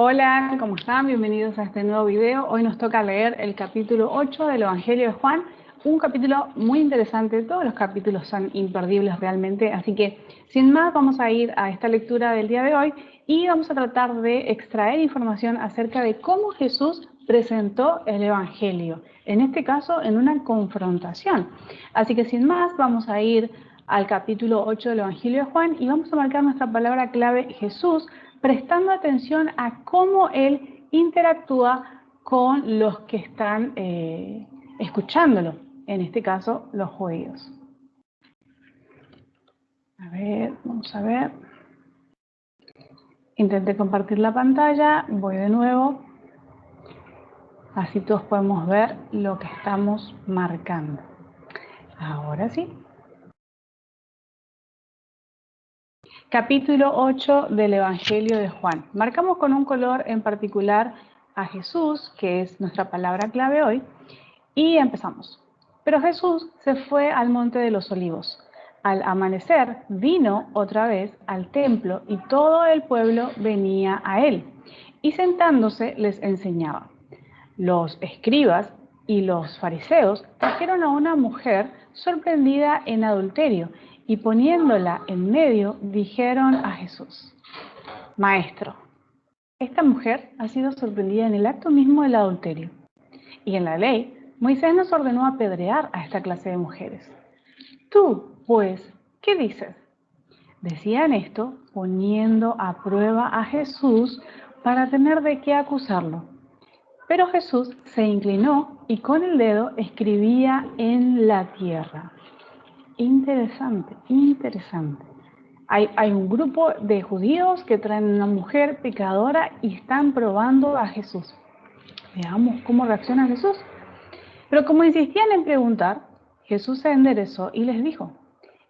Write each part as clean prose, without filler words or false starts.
Hola, ¿cómo están? Bienvenidos a este nuevo video. Hoy nos toca leer el capítulo 8 del Evangelio de Juan, un capítulo muy interesante. Todos los capítulos son imperdibles realmente, así que sin más vamos a ir a esta lectura del día de hoy y vamos a tratar de extraer información acerca de cómo Jesús presentó el Evangelio, en este caso en una confrontación. Así que sin más vamos a ir al capítulo 8 del Evangelio de Juan y vamos a marcar nuestra palabra clave Jesús, prestando atención a cómo Él interactúa con los que están escuchándolo, en este caso los judíos. A ver, vamos a ver. Intenté compartir la pantalla, voy de nuevo, así todos podemos ver lo que estamos marcando. Ahora sí. Capítulo 8 del Evangelio de Juan. Marcamos con un color en particular a Jesús, que es nuestra palabra clave hoy, y empezamos. Pero Jesús se fue al monte de los olivos. Al amanecer vino otra vez al templo y todo el pueblo venía a él, y sentándose les enseñaba. Los escribas y los fariseos trajeron a una mujer sorprendida en adulterio y poniéndola en medio dijeron a Jesús: Maestro, esta mujer ha sido sorprendida en el acto mismo del adulterio. Y en la ley, Moisés nos ordenó apedrear a esta clase de mujeres. Tú, pues, ¿qué dices? Decían esto poniendo a prueba a Jesús para tener de qué acusarlo. Pero Jesús se inclinó y con el dedo escribía en la tierra. Interesante, interesante. Hay un grupo de judíos que traen una mujer pecadora y están probando a Jesús. Veamos cómo reacciona Jesús. Pero como insistían en preguntar, Jesús se enderezó y les dijo: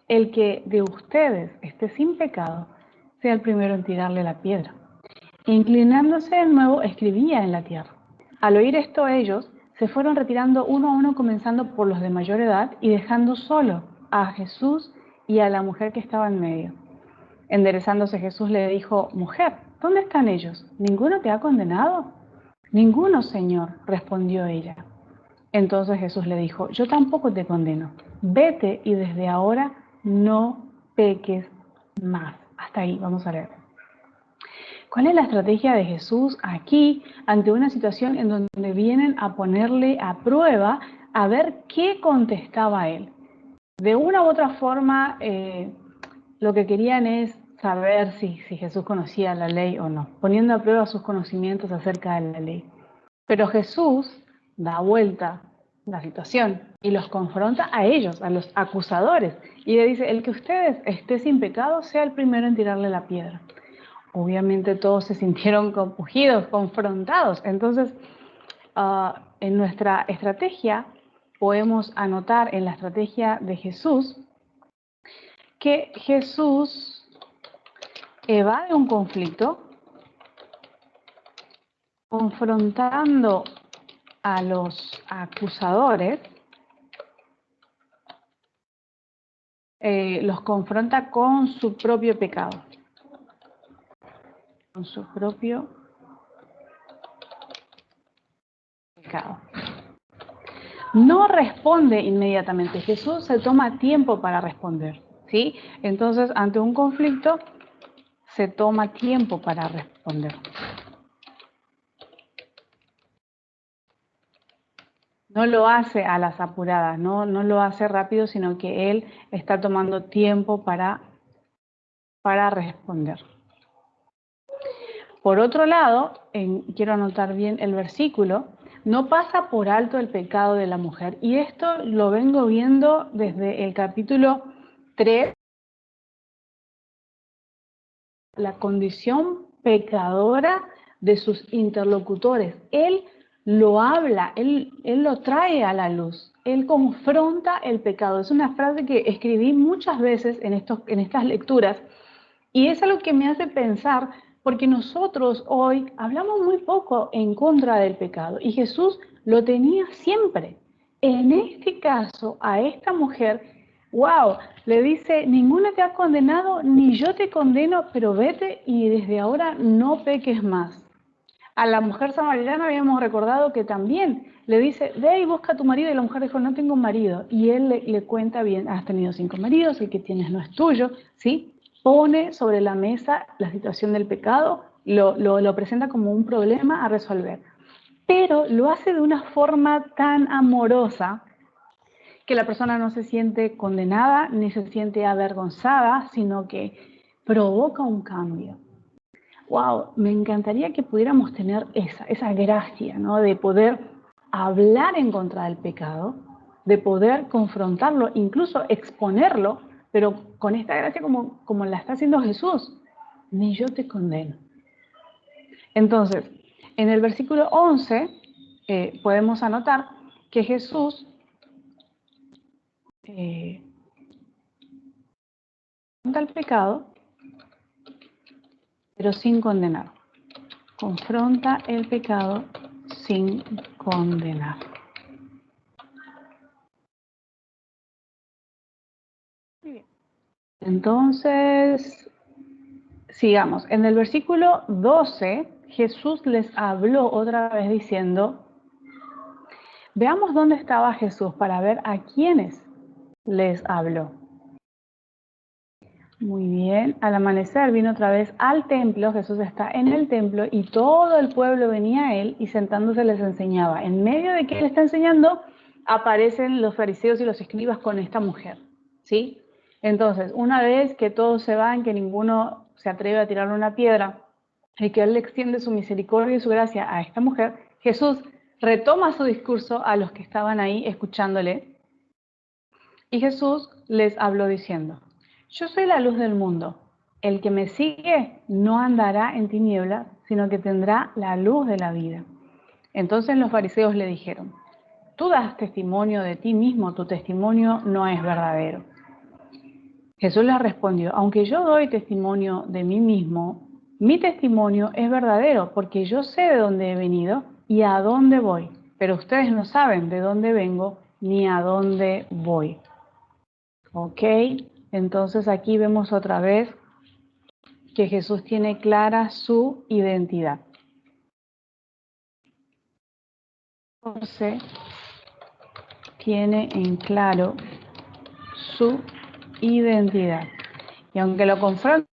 el que de ustedes esté sin pecado, sea el primero en tirarle la piedra. Inclinándose de nuevo, escribía en la tierra. Al oír esto, ellos se fueron retirando uno a uno, comenzando por los de mayor edad y dejando solo a Jesús y a la mujer que estaba en medio. Enderezándose Jesús le dijo: Mujer, ¿dónde están ellos? ¿Ninguno te ha condenado? Ninguno, Señor, respondió ella. Entonces Jesús le dijo: Yo tampoco te condeno. Vete y desde ahora no peques más. Hasta ahí, vamos a leer. ¿Cuál es la estrategia de Jesús aquí ante una situación en donde vienen a ponerle a prueba a ver qué contestaba él? De una u otra forma, lo que querían es saber si Jesús conocía la ley o no, poniendo a prueba sus conocimientos acerca de la ley. Pero Jesús da vuelta la situación y los confronta a ellos, a los acusadores, y le dice: el que ustedes esté sin pecado sea el primero en tirarle la piedra. Obviamente todos se sintieron compungidos, confrontados. Entonces, en nuestra estrategia podemos anotar en la estrategia de Jesús que Jesús evade un conflicto confrontando a los acusadores, los confronta con su propio pecado. Con su propio pecado. No responde inmediatamente. Jesús se toma tiempo para responder, ¿sí? Entonces, ante un conflicto, se toma tiempo para responder. No lo hace a las apuradas, no lo hace rápido, sino que él está tomando tiempo para responder. Por otro lado, quiero anotar bien el versículo, no pasa por alto el pecado de la mujer. Y esto lo vengo viendo desde el capítulo 3, la condición pecadora de sus interlocutores. Él lo habla, él lo trae a la luz, él confronta el pecado. Es una frase que escribí muchas veces en estas lecturas y es algo que me hace pensar, porque nosotros hoy hablamos muy poco en contra del pecado y Jesús lo tenía siempre. En este caso, a esta mujer, wow, le dice: ninguno te ha condenado, ni yo te condeno, pero vete y desde ahora no peques más. A la mujer samaritana habíamos recordado que también le dice, ve y busca a tu marido, y la mujer dijo, no tengo marido. Y él le cuenta bien, has tenido 5 maridos, el que tienes no es tuyo, ¿sí? Pone sobre la mesa la situación del pecado, lo presenta como un problema a resolver. Pero lo hace de una forma tan amorosa que la persona no se siente condenada ni se siente avergonzada, sino que provoca un cambio. Wow, me encantaría que pudiéramos tener esa gracia, ¿no? De poder hablar en contra del pecado, de poder confrontarlo, incluso exponerlo, pero con esta gracia como la está haciendo Jesús. Ni yo te condeno. Entonces, en el versículo 11 podemos anotar que Jesús confronta el pecado, pero sin condenar. Confronta el pecado sin condenar. Muy bien. Entonces, sigamos. En el versículo 12, Jesús les habló otra vez diciendo, veamos dónde estaba Jesús para ver a quiénes les habló. Muy bien, al amanecer vino otra vez al templo, Jesús está en el templo y todo el pueblo venía a él y sentándose les enseñaba. En medio de que él está enseñando, aparecen los fariseos y los escribas con esta mujer, ¿sí? Entonces, una vez que todos se van, que ninguno se atreve a tirarle una piedra y que él le extiende su misericordia y su gracia a esta mujer, Jesús retoma su discurso a los que estaban ahí escuchándole y Jesús les habló diciendo, yo soy la luz del mundo. El que me sigue no andará en tinieblas, sino que tendrá la luz de la vida. Entonces los fariseos le dijeron, tú das testimonio de ti mismo, tu testimonio no es verdadero. Jesús les respondió, aunque yo doy testimonio de mí mismo, mi testimonio es verdadero, porque yo sé de dónde he venido y a dónde voy, pero ustedes no saben de dónde vengo ni a dónde voy. ¿Ok? Entonces aquí vemos otra vez que Jesús tiene clara su identidad. Entonces, tiene en claro su identidad. Y aunque lo confronta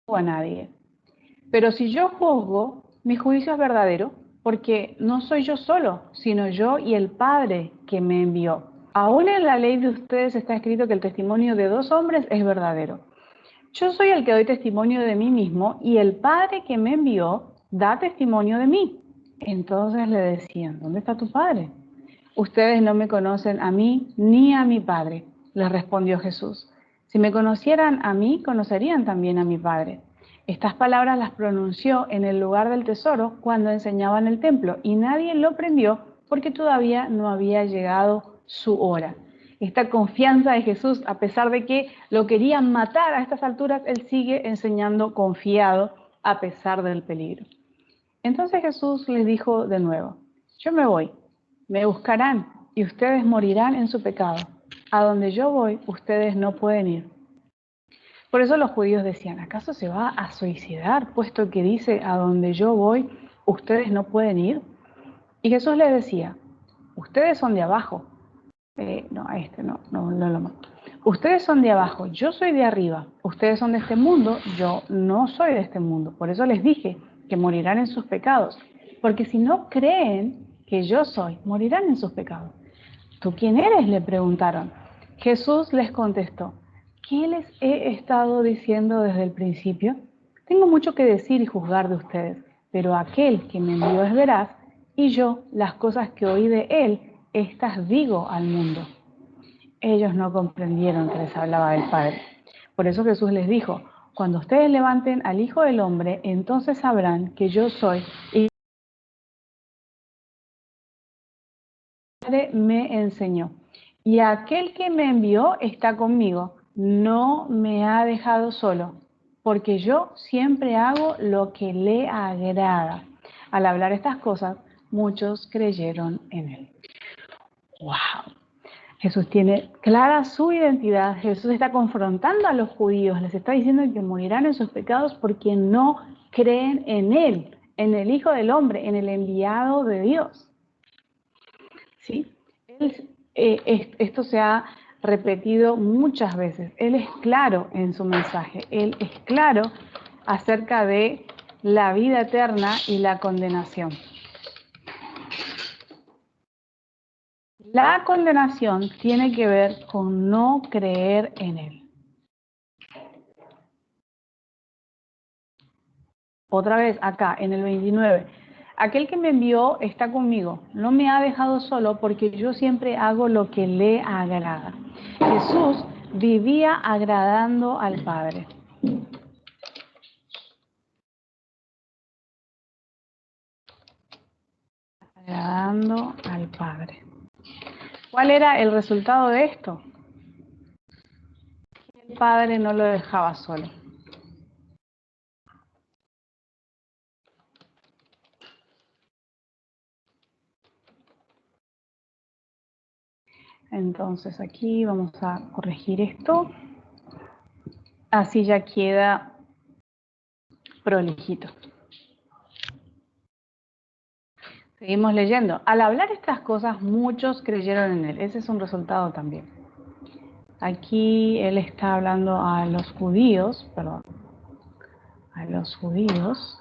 a nadie. Pero si yo juzgo, mi juicio es verdadero, porque no soy yo solo, sino yo y el Padre que me envió. Aún en la ley de ustedes está escrito que el testimonio de 2 hombres es verdadero. Yo soy el que doy testimonio de mí mismo y el Padre que me envió da testimonio de mí. Entonces le decían, ¿dónde está tu Padre? Ustedes no me conocen a mí ni a mi Padre, les respondió Jesús. Si me conocieran a mí, conocerían también a mi Padre. Estas palabras las pronunció en el lugar del tesoro cuando enseñaba en el templo y nadie lo prendió porque todavía no había llegado su hora. Esta confianza de Jesús, a pesar de que lo querían matar a estas alturas, él sigue enseñando confiado a pesar del peligro. Entonces Jesús les dijo de nuevo, yo me voy, me buscarán y ustedes morirán en su pecado. A donde yo voy, ustedes no pueden ir. Por eso los judíos decían, ¿acaso se va a suicidar, puesto que dice, a donde yo voy, ustedes no pueden ir? Y Jesús les decía, ustedes son de abajo. Ustedes son de abajo, yo soy de arriba. Ustedes son de este mundo, yo no soy de este mundo. Por eso les dije que morirán en sus pecados. Porque si no creen que yo soy, morirán en sus pecados. ¿Tú quién eres?, le preguntaron. Jesús les contestó, ¿qué les he estado diciendo desde el principio? Tengo mucho que decir y juzgar de ustedes, pero aquel que me envió es veraz, y yo las cosas que oí de él, estas digo al mundo. Ellos no comprendieron que les hablaba del Padre. Por eso Jesús les dijo, cuando ustedes levanten al Hijo del Hombre, entonces sabrán que yo soy y el Padre me enseñó. Y aquel que me envió está conmigo, no me ha dejado solo, porque yo siempre hago lo que le agrada. Al hablar estas cosas, muchos creyeron en él. ¡Wow! Jesús tiene clara su identidad. Jesús está confrontando a los judíos. Les está diciendo que morirán en sus pecados porque no creen en Él, en el Hijo del Hombre, en el enviado de Dios. ¿Sí? Esto se ha repetido muchas veces. Él es claro en su mensaje. Él es claro acerca de la vida eterna y la condenación. La condenación tiene que ver con no creer en Él. Otra vez acá, en el 29. Aquel que me envió está conmigo. No me ha dejado solo porque yo siempre hago lo que le agrada. Jesús vivía agradando al Padre. Agradando al Padre. ¿Cuál era el resultado de esto? El Padre no lo dejaba solo. Entonces aquí vamos a corregir esto. Así ya queda prolijito. Seguimos leyendo. Al hablar estas cosas, muchos creyeron en él. Ese es un resultado también. Aquí él está hablando a los judíos, perdón, a los judíos.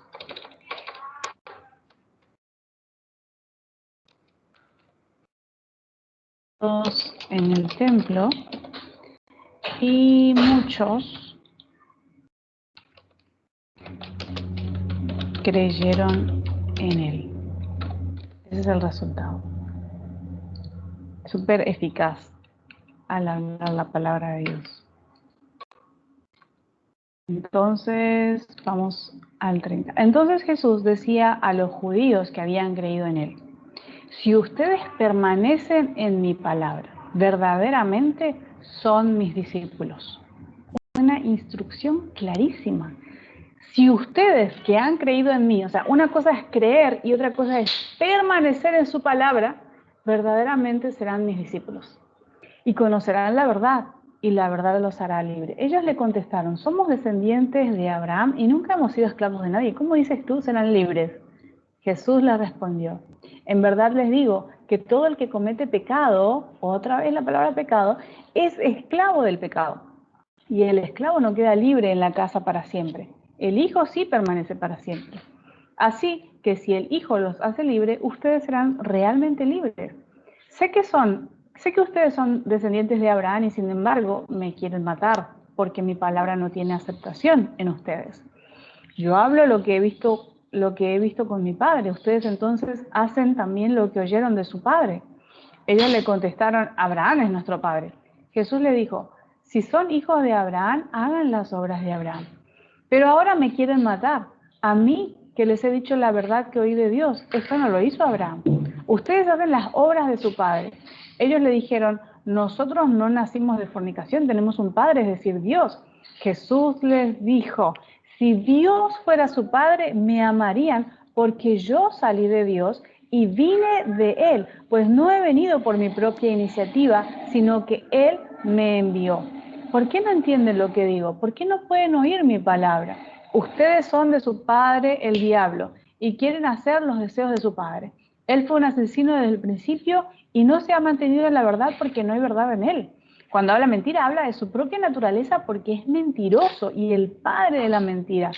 Todos en el templo y muchos creyeron en él. Ese es el resultado. Súper eficaz al hablar la palabra de Dios. Entonces, vamos al 30. Entonces Jesús decía a los judíos que habían creído en él: si ustedes permanecen en mi palabra, verdaderamente son mis discípulos. Una instrucción clarísima. Si ustedes que han creído en mí, o sea, una cosa es creer y otra cosa es permanecer en su palabra, verdaderamente serán mis discípulos. Y conocerán la verdad, y la verdad los hará libre. Ellos le contestaron: somos descendientes de Abraham y nunca hemos sido esclavos de nadie. ¿Cómo dices tú serán libres? Jesús les respondió: en verdad les digo que todo el que comete pecado, otra vez la palabra pecado, es esclavo del pecado. Y el esclavo no queda libre en la casa para siempre. El Hijo sí permanece para siempre. Así que si el Hijo los hace libres, ustedes serán realmente libres. Sé que ustedes son descendientes de Abraham y sin embargo me quieren matar porque mi palabra no tiene aceptación en ustedes. Yo hablo lo que he visto con mi padre. Ustedes entonces hacen también lo que oyeron de su padre. Ellos le contestaron: Abraham es nuestro padre. Jesús le dijo: si son hijos de Abraham, hagan las obras de Abraham. Pero ahora me quieren matar, a mí que les he dicho la verdad que oí de Dios. Esto no lo hizo Abraham. Ustedes hacen las obras de su padre. Ellos le dijeron: nosotros no nacimos de fornicación, tenemos un padre, es decir, Dios. Jesús les dijo: si Dios fuera su padre, me amarían porque yo salí de Dios y vine de Él, pues no he venido por mi propia iniciativa, sino que Él me envió. ¿Por qué no entienden lo que digo? ¿Por qué no pueden oír mi palabra? Ustedes son de su padre, el diablo, y quieren hacer los deseos de su padre. Él fue un asesino desde el principio y no se ha mantenido en la verdad porque no hay verdad en él. Cuando habla mentira, habla de su propia naturaleza porque es mentiroso y el padre de la mentira.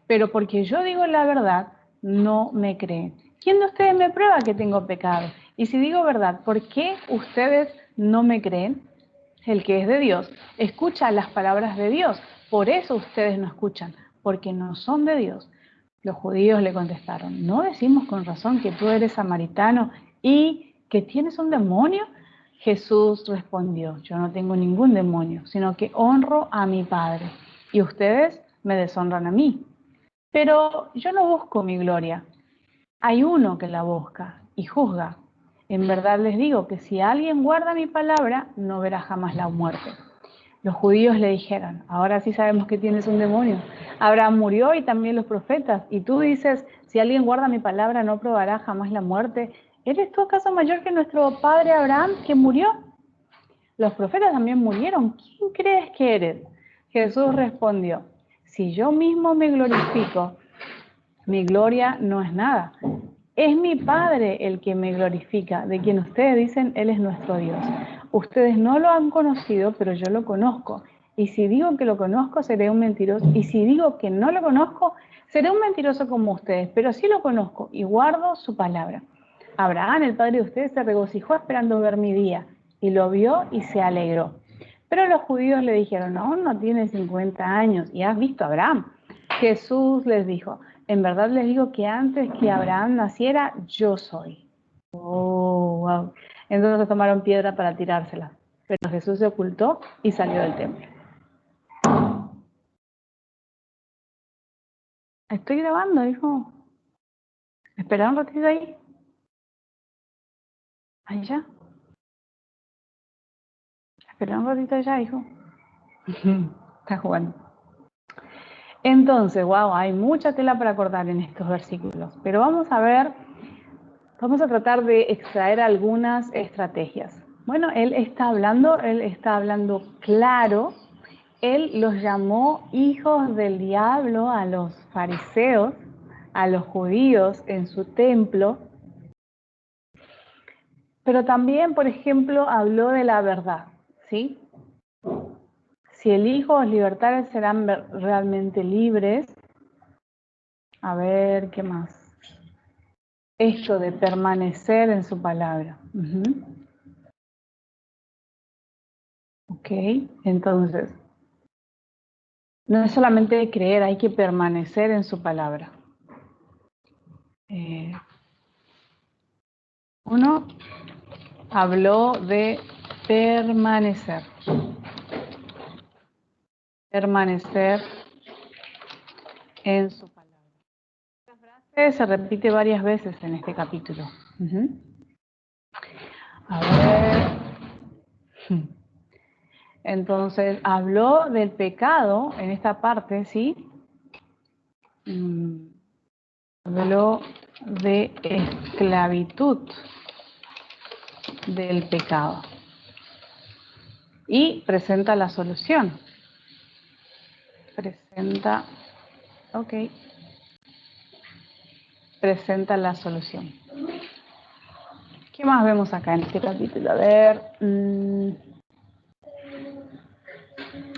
Pero porque yo digo la verdad, no me creen. ¿Quién de ustedes me prueba que tengo pecado? Y si digo verdad, ¿por qué ustedes no me creen? El que es de Dios escucha las palabras de Dios. Por eso ustedes no escuchan, porque no son de Dios. Los judíos le contestaron: ¿no decimos con razón que tú eres samaritano y que tienes un demonio? Jesús respondió: yo no tengo ningún demonio, sino que honro a mi Padre, y ustedes me deshonran a mí. Pero yo no busco mi gloria. Hay uno que la busca y juzga. En verdad les digo que si alguien guarda mi palabra, no verá jamás la muerte. Los judíos le dijeron: ahora sí sabemos que tienes un demonio. Abraham murió y también los profetas. Y tú dices: si alguien guarda mi palabra, no probará jamás la muerte. ¿Eres tú acaso mayor que nuestro padre Abraham, que murió? Los profetas también murieron. ¿Quién crees que eres? Jesús respondió, si yo mismo me glorifico, mi gloria no es nada. Es mi Padre el que me glorifica, de quien ustedes dicen, Él es nuestro Dios. Ustedes no lo han conocido, pero yo lo conozco. Y si digo que lo conozco, seré un mentiroso. Y si digo que no lo conozco, seré un mentiroso como ustedes. Pero sí lo conozco y guardo su palabra. Abraham, el padre de ustedes, se regocijó esperando ver mi día. Y lo vio y se alegró. Pero los judíos le dijeron, no tiene 50 años. ¿Y has visto a Abraham? Jesús les dijo, en verdad les digo que antes que Abraham naciera, yo soy. Oh, wow. Entonces tomaron piedra para tirársela. Pero Jesús se ocultó y salió del templo. Estoy grabando, hijo. Espera un ratito ahí. Ahí ya. Espera un ratito allá, hijo. Está jugando. Entonces, wow, hay mucha tela para cortar en estos versículos. Pero vamos a tratar de extraer algunas estrategias. Bueno, él está hablando claro. Él los llamó hijos del diablo a los fariseos, a los judíos en su templo, pero también, por ejemplo, habló de la verdad, ¿sí? Si el Hijo os libertare, serán realmente libres. A ver, ¿qué más? Esto de permanecer en su palabra. Ok, entonces, no es solamente creer, hay que permanecer en su palabra. Uno habló de permanecer. Permanecer en su palabra. Esta frase se repite varias veces en este capítulo. A ver. Entonces, habló del pecado en esta parte, ¿sí? Habló de esclavitud del pecado. Y presenta la solución. Presenta la solución. ¿Qué más vemos acá en este capítulo? A ver.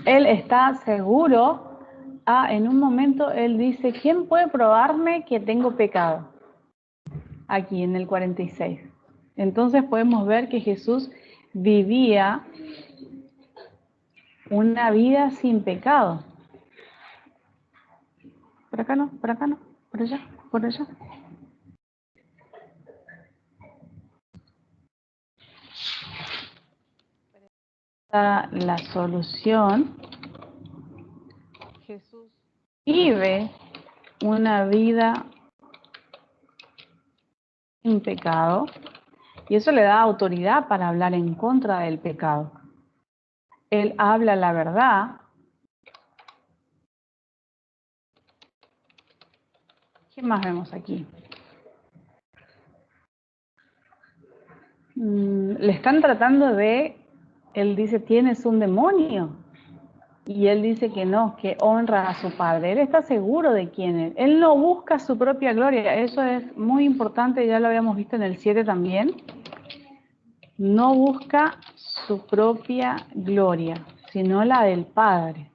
Él está seguro. En un momento él dice, ¿quién puede probarme que tengo pecado? Aquí en el 46. Entonces podemos ver que Jesús vivía una vida sin pecado. Por acá no, por allá, por allá. Está la solución. Jesús vive una vida sin pecado y eso le da autoridad para hablar en contra del pecado. Él habla la verdad. ¿Qué más vemos aquí? Le están tratando él dice, tienes un demonio. Y él dice que no, que honra a su padre. Él está seguro de quién es. Él no busca su propia gloria. Eso es muy importante, ya lo habíamos visto en el 7 también. No busca su propia gloria, sino la del Padre.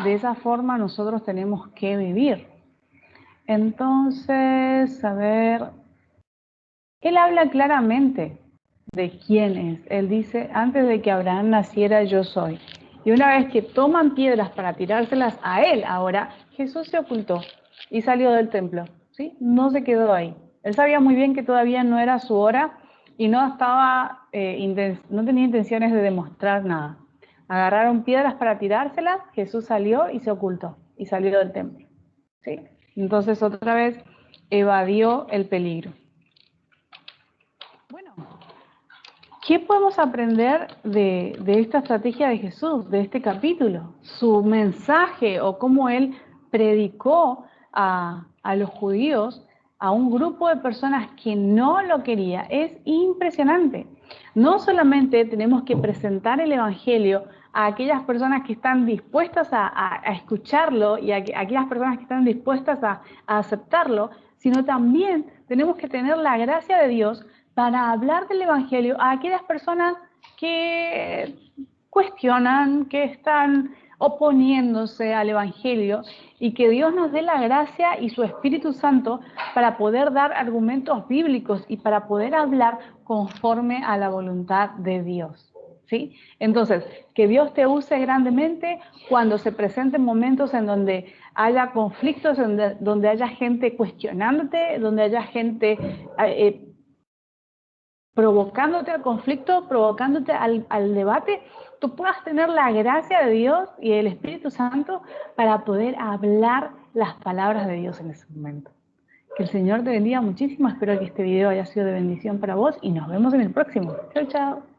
De esa forma nosotros tenemos que vivir. Entonces, a ver, él habla claramente de quién es. Él dice, antes de que Abraham naciera, yo soy. Y una vez que toman piedras para tirárselas a él, ahora Jesús se ocultó y salió del templo, ¿sí? No se quedó ahí. Él sabía muy bien que todavía no era su hora y no tenía intenciones de demostrar nada. Agarraron piedras para tirárselas, Jesús salió y se ocultó y salió del templo, ¿sí? Entonces otra vez evadió el peligro. Bueno, ¿qué podemos aprender de esta estrategia de Jesús, de este capítulo? Su mensaje o cómo él predicó a los judíos, a un grupo de personas que no lo quería, es impresionante. No solamente tenemos que presentar el Evangelio a aquellas personas que están dispuestas a escucharlo y a aquellas personas que están dispuestas a aceptarlo, sino también tenemos que tener la gracia de Dios para hablar del Evangelio a aquellas personas que cuestionan, que están oponiéndose al Evangelio, y que Dios nos dé la gracia y su Espíritu Santo para poder dar argumentos bíblicos y para poder hablar conforme a la voluntad de Dios, ¿sí? Entonces, que Dios te use grandemente cuando se presenten momentos en donde haya conflictos, donde haya gente cuestionándote, donde haya gente provocándote al conflicto, provocándote al debate, tú puedas tener la gracia de Dios y el Espíritu Santo para poder hablar las palabras de Dios en ese momento. Que el Señor te bendiga muchísimo. Espero que este video haya sido de bendición para vos y nos vemos en el próximo. Chao, chao.